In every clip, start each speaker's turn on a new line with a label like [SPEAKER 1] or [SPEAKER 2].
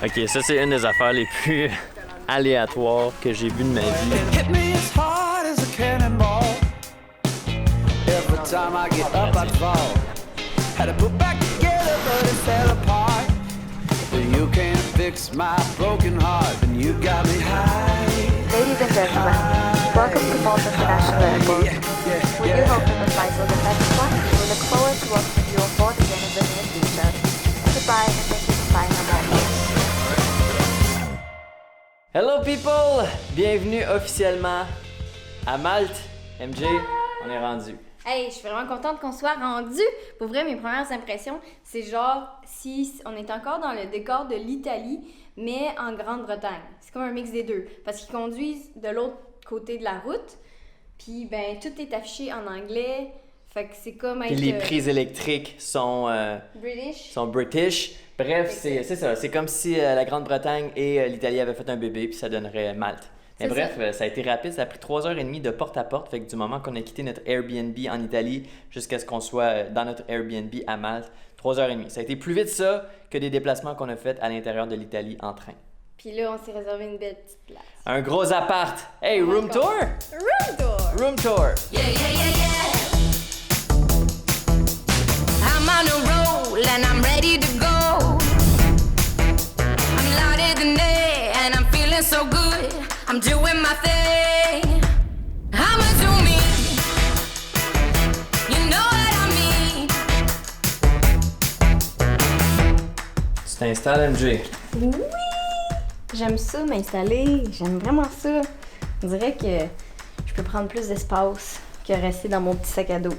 [SPEAKER 1] Ok, ça c'est une des affaires les plus aléatoires que j'ai vues de ma vie.
[SPEAKER 2] Hit me as hard as a cannonball. Every time I get up, I'd fall. Had to put back together, but it fell apart. You can't fix my broken heart, and you got me high.
[SPEAKER 3] Ladies and gentlemen, welcome to Malta International Airport. We do hope that the flight will get back to flight. We look forward to welcoming you on board again in the near future. Goodbye and thank you for flying on Malta.
[SPEAKER 1] Hello people! Bienvenue officiellement à Malte. MJ, on est rendu.
[SPEAKER 4] Hey, je suis vraiment contente qu'on soit rendu. Pour vrai, mes premières impressions, c'est genre si on est encore dans le décor de l'Italie, mais en Grande-Bretagne. C'est comme un mix des deux. Parce qu'ils conduisent de l'autre côté de la route, puis ben tout est affiché en anglais. Fait que c'est comme être...
[SPEAKER 1] Puis les prises électriques sont British. Bref, c'est ça. C'est comme si la Grande-Bretagne et l'Italie avaient fait un bébé, puis ça donnerait Malte. Mais bref, ça a été rapide. Ça a pris 3h30 de porte à porte. Fait que du moment qu'on a quitté notre Airbnb en Italie jusqu'à ce qu'on soit dans notre Airbnb à Malte, 3h30. Ça a été plus vite ça que des déplacements qu'on a fait à l'intérieur de l'Italie en train.
[SPEAKER 4] Puis là, on s'est réservé une belle petite place.
[SPEAKER 1] Un gros appart! Hey, room tour!
[SPEAKER 4] Room tour!
[SPEAKER 1] Room tour!
[SPEAKER 5] Yeah. I'm on a roll and I'm ready to go. I'm louder than day and I'm feeling so good. I'm doing my thing. I'ma do me. You know what I mean.
[SPEAKER 1] Tu t'installes, MJ?
[SPEAKER 4] Oui! J'aime ça, m'installer. J'aime vraiment ça. On dirait que je peux prendre plus d'espace que rester dans mon petit sac à dos.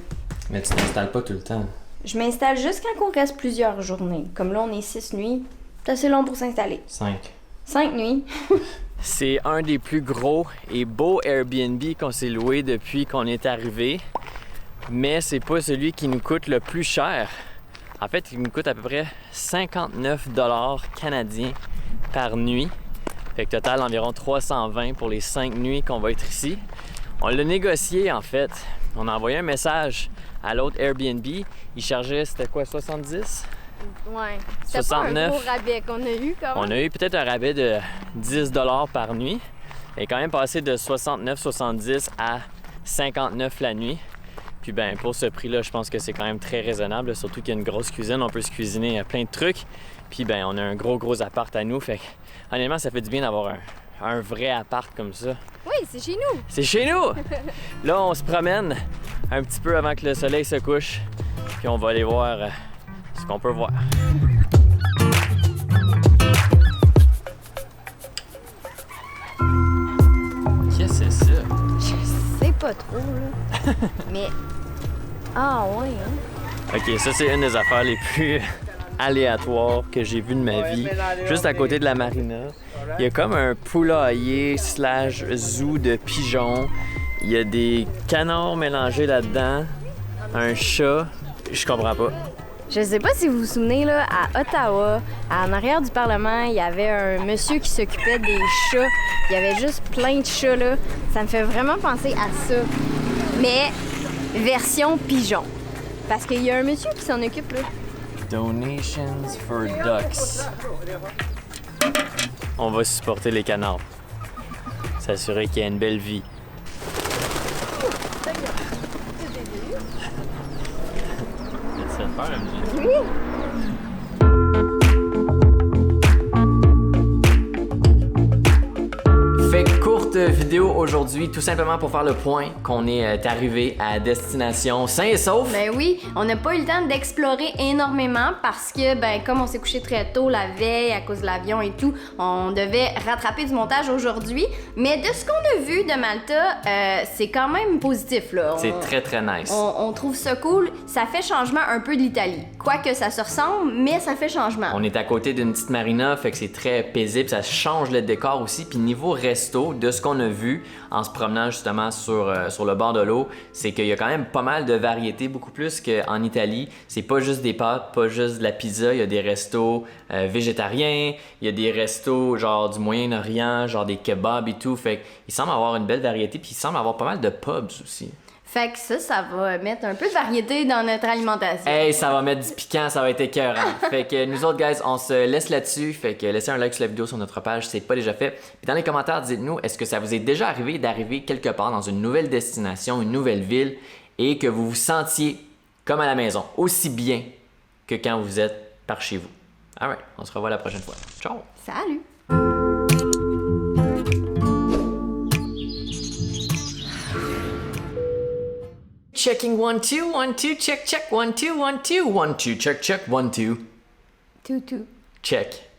[SPEAKER 1] Mais tu t'installes pas tout le temps.
[SPEAKER 4] Je m'installe juste quand on reste plusieurs journées. Comme là, on est 6 nuits. C'est assez long pour s'installer.
[SPEAKER 1] 5.
[SPEAKER 4] 5 nuits.
[SPEAKER 1] C'est un des plus gros et beaux Airbnb qu'on s'est loué depuis qu'on est arrivé. Mais c'est pas celui qui nous coûte le plus cher. En fait, il nous coûte à peu près 59 $ canadiens par nuit. Fait que total, environ 320 pour les 5 nuits qu'on va être ici. On l'a négocié, en fait. On a envoyé un message à l'autre Airbnb. Il chargeait, c'était quoi, 70?
[SPEAKER 4] Ouais. C'était
[SPEAKER 1] 69.
[SPEAKER 4] pas un gros rabais qu'on a eu, quand même.
[SPEAKER 1] On a eu peut-être un rabais de 10 $ par nuit. Et quand même passé de 69,70 à 59 la nuit. Puis ben pour ce prix-là, je pense que c'est quand même très raisonnable. Surtout qu'il y a une grosse cuisine, on peut se cuisiner plein de trucs. Puis ben on a un gros appart à nous. Fait que honnêtement, ça fait du bien d'avoir un vrai appart comme ça.
[SPEAKER 4] Oui, c'est chez nous.
[SPEAKER 1] C'est chez nous! Là, on se promène un petit peu avant que le soleil se couche. Puis on va aller voir ce qu'on peut voir. Qu'est-ce que c'est ça?
[SPEAKER 4] Je sais pas trop, là. Mais... Ah, ouais, hein?
[SPEAKER 1] Ok, ça c'est une des affaires les plus aléatoires que j'ai vues de ma vie. Juste à côté de la marina, il y a comme un poulailler / zoo de pigeons. Il y a des canards mélangés là-dedans, un chat. Je comprends pas.
[SPEAKER 4] Je sais pas si vous vous souvenez, là, à Ottawa, en arrière du Parlement, il y avait un monsieur qui s'occupait des chats. Il y avait juste plein de chats, là. Ça me fait vraiment penser à ça. Mais version pigeon. Parce qu'il y a un monsieur qui s'en occupe, là.
[SPEAKER 1] Donations for ducks. On va supporter les canards. S'assurer qu'il y a une belle vie. Ça te fait peur, MJ?
[SPEAKER 4] Oui!
[SPEAKER 1] Fait courte vidéo aujourd'hui, tout simplement pour faire le point qu'on est arrivé à destination sain et sauf.
[SPEAKER 4] Ben oui, on n'a pas eu le temps d'explorer énormément parce que, ben, comme on s'est couché très tôt la veille à cause de l'avion et tout, on devait rattraper du montage aujourd'hui. Mais de ce qu'on a vu de Malta, c'est quand même positif, là.
[SPEAKER 1] C'est très nice.
[SPEAKER 4] On trouve ça cool. Ça fait changement un peu de l'Italie. Quoique ça se ressemble, mais ça fait changement.
[SPEAKER 1] On est à côté d'une petite marina, fait que c'est très paisible, ça change le décor aussi. Puis niveau resto, de ce qu'on a vu en se promenant justement sur le bord de l'eau, c'est qu'il y a quand même pas mal de variétés, beaucoup plus qu'en Italie. C'est pas juste des pâtes, pas juste de la pizza, il y a des restos végétariens, il y a des restos genre du Moyen-Orient, genre des kebabs et tout. Fait qu'il semble avoir une belle variété, puis il semble avoir pas mal de pubs aussi.
[SPEAKER 4] Fait que ça va mettre un peu de variété dans notre alimentation.
[SPEAKER 1] Hey, ça va mettre du piquant, ça va être écœurant. Fait que nous autres, guys, on se laisse là-dessus. Fait que laissez un like sur la vidéo sur notre page si c'est pas déjà fait. Puis dans les commentaires, dites-nous, est-ce que ça vous est déjà arrivé d'arriver quelque part dans une nouvelle destination, une nouvelle ville, et que vous vous sentiez comme à la maison, aussi bien que quand vous êtes par chez vous. Alright, on se revoit la prochaine fois. Ciao!
[SPEAKER 4] Salut!
[SPEAKER 1] Checking 1 2 1 2 check check 1 2 1 2 1 2 check check 1 2
[SPEAKER 4] Tutu.
[SPEAKER 1] check.